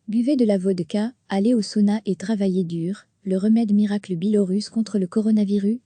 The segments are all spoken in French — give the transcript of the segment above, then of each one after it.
Buvez de la vodka, allez au sauna et travaillez dur, le remède miracle biélorusse contre le coronavirus.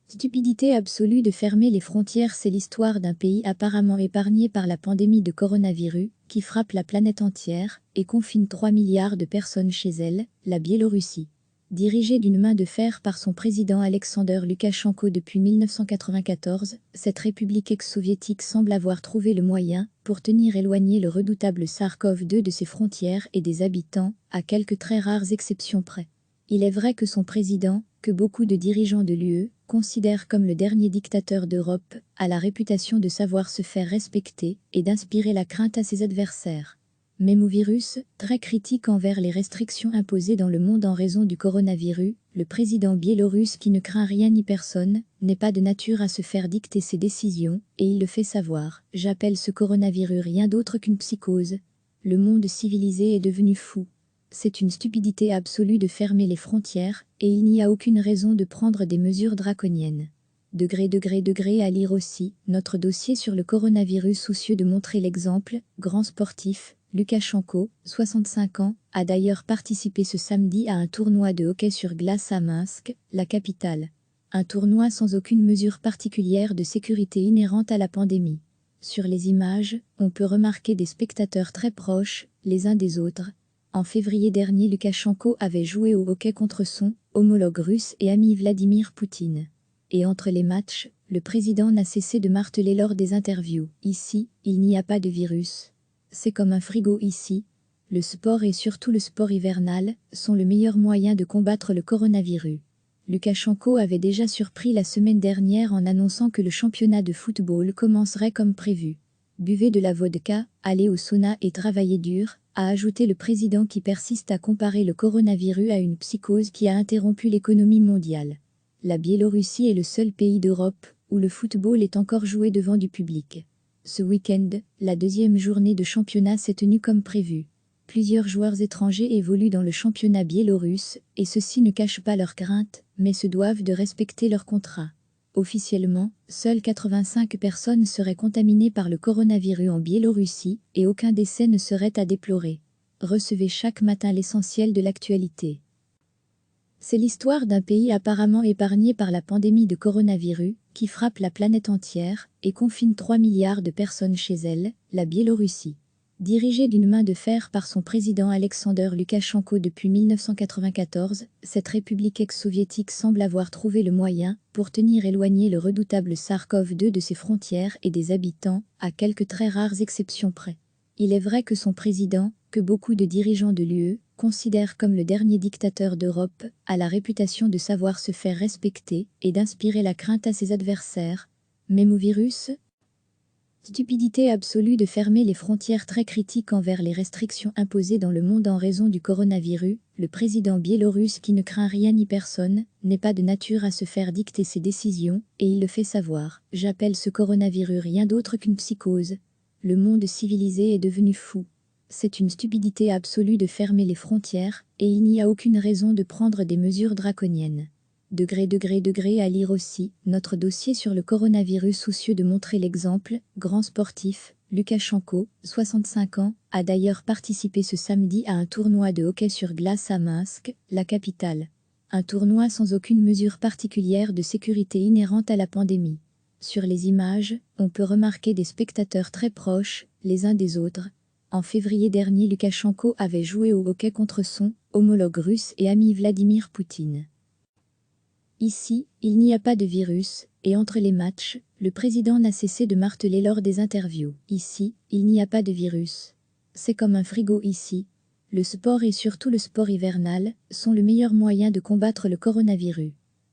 Stupidité absolue de fermer les frontières, c'est l'histoire d'un pays apparemment épargné par la pandémie de coronavirus, qui frappe la planète entière et confine 3 milliards de personnes chez elle, la Biélorussie. Dirigée d'une main de fer par son président Alexander Loukachenko depuis 1994, cette république ex-soviétique semble avoir trouvé le moyen pour tenir éloigné le redoutable SARS-CoV-2 de ses frontières et des habitants, à quelques très rares exceptions près. Il est vrai que son président, que beaucoup de dirigeants de l'UE considèrent comme le dernier dictateur d'Europe, a la réputation de savoir se faire respecter et d'inspirer la crainte à ses adversaires. Mémovirus, très critique envers les restrictions imposées dans le monde en raison du coronavirus, le président biélorusse qui ne craint rien ni personne, n'est pas de nature à se faire dicter ses décisions, et il le fait savoir. J'appelle ce coronavirus rien d'autre qu'une psychose. Le monde civilisé est devenu fou. C'est une stupidité absolue de fermer les frontières, et il n'y a aucune raison de prendre des mesures draconiennes. Degré à lire aussi, notre dossier sur le coronavirus soucieux de montrer l'exemple, grand sportif, Loukachenko, 65 ans, a d'ailleurs participé ce samedi à un tournoi de hockey sur glace à Minsk, la capitale. Un tournoi sans aucune mesure particulière de sécurité inhérente à la pandémie. Sur les images, on peut remarquer des spectateurs très proches, les uns des autres. En février dernier, Loukachenko avait joué au hockey contre son homologue russe et ami Vladimir Poutine. Et entre les matchs, le président n'a cessé de marteler lors des interviews. Ici, il n'y a pas de virus. C'est comme un frigo ici. Le sport et surtout le sport hivernal sont le meilleur moyen de combattre le coronavirus. Loukachenko avait déjà surpris la semaine dernière en annonçant que le championnat de football commencerait comme prévu. Buvez de la vodka, allez au sauna et travaillez dur, a ajouté le président qui persiste à comparer le coronavirus à une psychose qui a interrompu l'économie mondiale. La Biélorussie est le seul pays d'Europe où le football est encore joué devant du public. Ce week-end, la deuxième journée de championnat s'est tenue comme prévu. Plusieurs joueurs étrangers évoluent dans le championnat biélorusse et ceux-ci ne cachent pas leurs craintes, mais se doivent de respecter leur contrat. Officiellement, seules 85 personnes seraient contaminées par le coronavirus en Biélorussie et aucun décès ne serait à déplorer. Recevez chaque matin l'essentiel de l'actualité. C'est l'histoire d'un pays apparemment épargné par la pandémie de coronavirus, qui frappe la planète entière et confine 3 milliards de personnes chez elle, la Biélorussie. Dirigée d'une main de fer par son président Alexander Loukachenko depuis 1994, cette république ex-soviétique semble avoir trouvé le moyen pour tenir éloigné le redoutable SARS-CoV-2 de ses frontières et des habitants, à quelques très rares exceptions près. Il est vrai que son président, que beaucoup de dirigeants de l'UE considèrent comme le dernier dictateur d'Europe, a la réputation de savoir se faire respecter et d'inspirer la crainte à ses adversaires. Mémovirus. Stupidité absolue de fermer les frontières, très critiques envers les restrictions imposées dans le monde en raison du coronavirus, le président biélorusse qui ne craint rien ni personne, n'est pas de nature à se faire dicter ses décisions, et il le fait savoir. J'appelle ce coronavirus rien d'autre qu'une psychose. Le monde civilisé est devenu fou. C'est une stupidité absolue de fermer les frontières, et il n'y a aucune raison de prendre des mesures draconiennes. Degré à lire aussi, notre dossier sur le coronavirus soucieux de montrer l'exemple, grand sportif, Loukachenko, 65 ans, a d'ailleurs participé ce samedi à un tournoi de hockey sur glace à Minsk, la capitale. Un tournoi sans aucune mesure particulière de sécurité inhérente à la pandémie. Sur les images, on peut remarquer des spectateurs très proches, les uns des autres. En février dernier, Loukachenko avait joué au hockey contre son homologue russe et ami Vladimir Poutine. Ici, il n'y a pas de virus, et entre les matchs, le président n'a cessé de marteler lors des interviews. Ici, il n'y a pas de virus. C'est comme un frigo ici. Le sport et surtout le sport hivernal sont le meilleur moyen de combattre le coronavirus.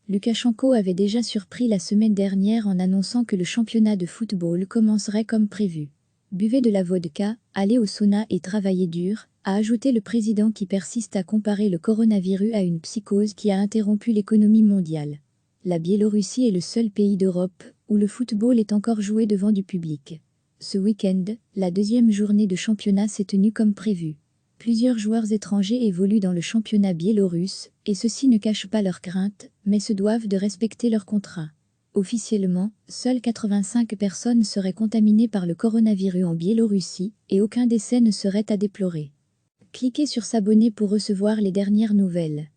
Loukachenko avait déjà surpris la semaine dernière en annonçant que le championnat de football commencerait comme prévu. Buvez de la vodka, allez au sauna et travaillez dur, a ajouté le président qui persiste à comparer le coronavirus à une psychose qui a interrompu l'économie mondiale. La Biélorussie est le seul pays d'Europe où le football est encore joué devant du public. Ce week-end, la deuxième journée de championnat s'est tenue comme prévu. Plusieurs joueurs étrangers évoluent dans le championnat biélorusse, et ceux-ci ne cachent pas leurs craintes, mais se doivent de respecter leur contrat. Officiellement, seules 85 personnes seraient contaminées par le coronavirus en Biélorussie, et aucun décès ne serait à déplorer. Cliquez sur s'abonner pour recevoir les dernières nouvelles.